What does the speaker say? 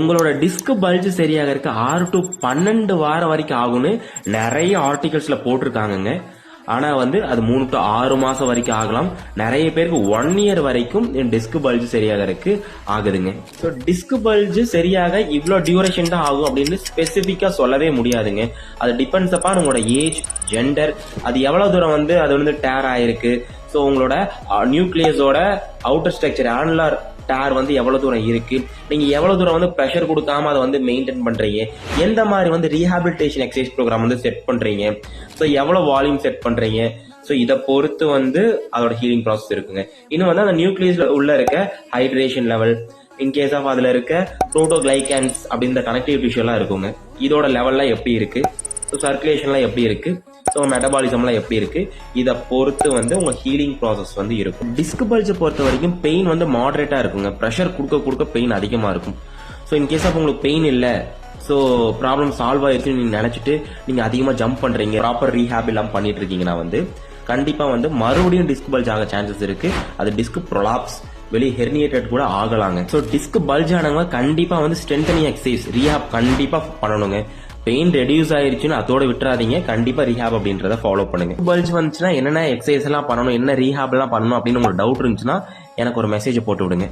உங்களோட disk bulge சரியாக இருக்க 6 to 12 வாரம் வரைக்கும் ஆகும்னு நிறைய ஆர்டிகல்ஸ்ல போட்டிருக்காங்கங்க. ஆனா அது 3 to 6 மாசம் வரைக்கும் ஆகலாம். நிறைய பேருக்கு 1 year வரைக்கும் டிஸ்க் பல்ஜ் சரியாக இருக்கு ஆகுதுங்க. ஸோ டிஸ்க் பல்ஜ் சரியாக இவ்வளோ டியூரேஷன் தான் ஆகும் அப்படின்னு ஸ்பெசிஃபிக்கா சொல்லவே முடியாதுங்க. அது டிபெண்ட்ஸ் அப்பான் உங்களோட ஏஜ், ஜெண்டர், அது எவ்வளவு தூரம் அது டேர் ஆயிருக்கு. ஸோ உங்களோட நியூக்ளியஸோட அவுட்டர் ஸ்ட்ரக்சர் ஆனுலார் டேர் எவ்வளவு தூரம் இருக்கு, நீங்க எவ்வளவு தூரம் ப்ரெஷர் கொடுக்காம அதை மெயின்டைன் பண்றீங்க, எந்த மாதிரி ரீஹாபிலிட்டேஷன் எக்ஸசைஸ் ப்ரோக்ராம் செட் பண்றீங்க, ஸோ எவ்வளவு வால்யூம் செட் பண்றீங்க. ஸோ இதை பொறுத்து அதோட ஹீலிங் ப்ராசஸ் இருக்குங்க. இன்னும் அந்த நியூக்ளியஸ்ல உள்ள இருக்க ஹைட்ரேஷன் லெவல், இன்கேஸ் ஆஃப் அதுல இருக்க புரோட்டோகிளைகான்ஸ் அப்படின்ற கனெக்டிவ் டிஷ்யூ எல்லாம் இருக்குங்க. இதோட லெவல்லாம் எப்படி இருக்கு, ஸோ சர்க்குலேஷன்லாம் எப்படி இருக்கு, ஸோ மெட்டபாலிசம்லாம் எப்படி இருக்கு, இதை பொறுத்து உங்க ஹீலிங் ப்ராசஸ் இருக்கும். டிஸ்க் பல்ஜை பொறுத்த வரைக்கும் பெயின் மாடரேட்டா இருக்குங்க. ப்ரெஷர் கொடுக்க கொடுக்க பெயின் அதிகமா இருக்கும். ஸோ இன்கேஸ் ஆஃப் உங்களுக்கு பெயின் இல்லை, ஸோ ப்ராப்ளம் சால்வ் ஆயிடுச்சுன்னு நீங்க நினைச்சிட்டு நீங்க அதிகமா ஜம்ப் பண்றீங்க, ப்ராப்பர் ரீஹேப் எல்லாம் பண்ணிட்டு இருக்கீங்கன்னா கண்டிப்பா மறுபடியும் டிஸ்க் பல்ஜ் ஆக சான்சஸ் இருக்கு. அது டிஸ்க் ப்ரொலாப்ஸ், வெளியே ஹெர்னியேட்டட் கூட ஆகலாங்க. ஸோ டிஸ்க் பல்ஜ் ஆனவங்க கண்டிப்பா ஸ்ட்ரென்தனிங் எக்ஸசைஸ், ரீஹேப் கண்டிப்பா பண்ணணுங்க. பெயின் ரெடியூஸ் ஆயிருச்சுன்னு அதோட விட்டுறாதீங்க, கண்டிப்பா ரீஹாப் அப்படின்றத ஃபாலோ பண்ணுங்க. பல்ஜ் வந்துச்சுன்னா என்னென்ன எக்ஸசைஸ் எல்லாம் பண்ணணும், என்ன ரீஹாப் எல்லாம் பண்ணணும் அப்படின்னு உங்களுக்கு டவுட் இருந்துச்சுன்னா எனக்கு ஒரு மெசேஜ் போட்டு விடுங்க.